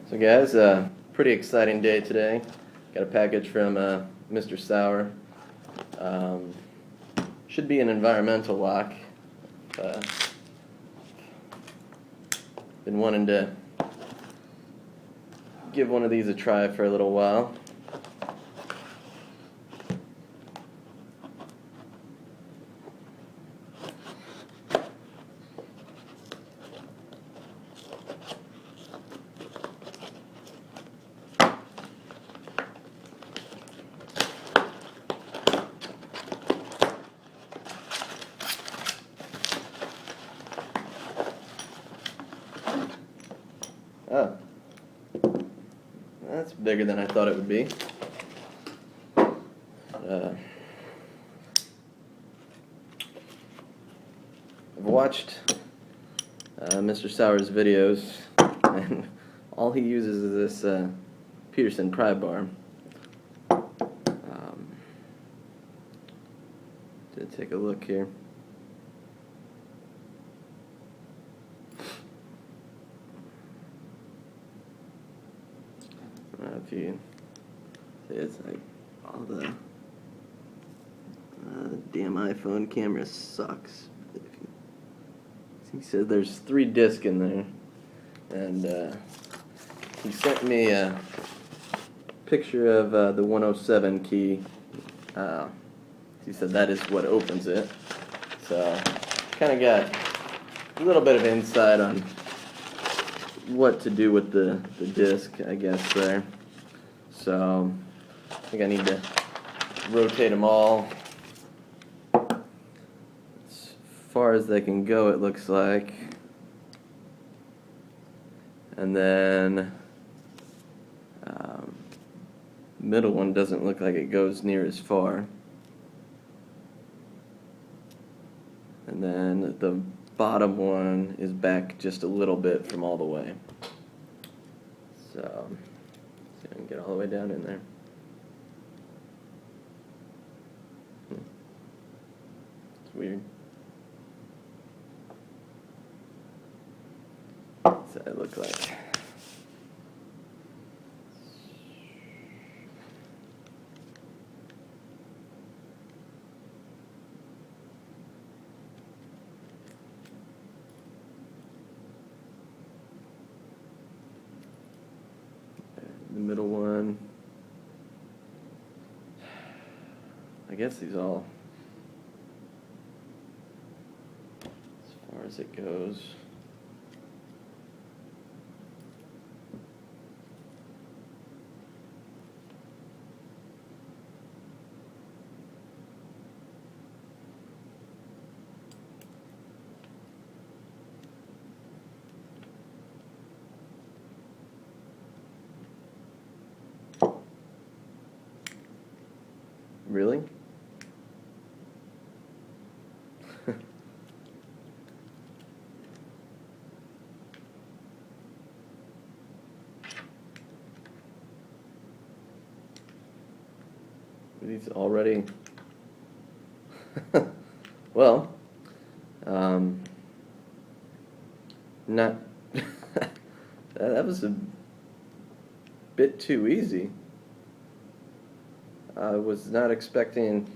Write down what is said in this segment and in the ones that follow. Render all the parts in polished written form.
So guys, pretty exciting day today. Got a package from Mr. Sauer. Should be an environmental lock. Been wanting to give one of these a try for a little while. Oh, that's bigger than I thought it would be. I've watched Mr. Sauer's videos, and all he uses is this Peterson pry bar. To take a look here. If you see, it's like all the damn iPhone camera sucks. He said there's 3 discs in there, and he sent me a picture of the 107 key. He said that is what opens it. So kind of got a little bit of insight on what to do with the disc, I guess, there. So I think I need to rotate them all as far as they can go, it looks like. And then middle one doesn't look like it goes near as far. And then the bottom one is back just a little bit from all the way. So, see if I can get all the way down in there. It's weird. What's that look like? The middle one, I guess these all, as far as it goes. Really? These already well, not that was a bit too easy. I was not expecting,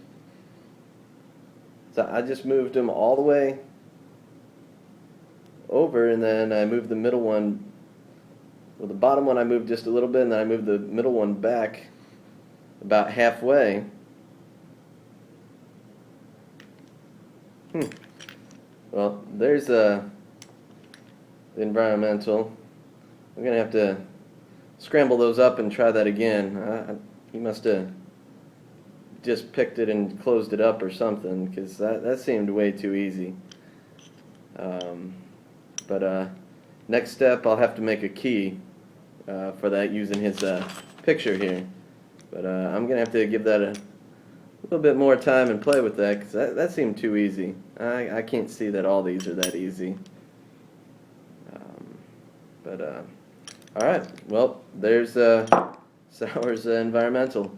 so I just moved them all the way over, and then I moved the middle one, well, the bottom one I moved just a little bit, and then I moved the middle one back about halfway. Well, there's the environmental. I'm going to have to scramble those up and try that again. He must have just picked it and closed it up or something, because that seemed way too easy. But next step, I'll have to make a key for that using his picture here. But I'm going to have to give that a little bit more time and play with that, because that seemed too easy. I can't see that all these are that easy. Alright, well, there's Sauer's environmental.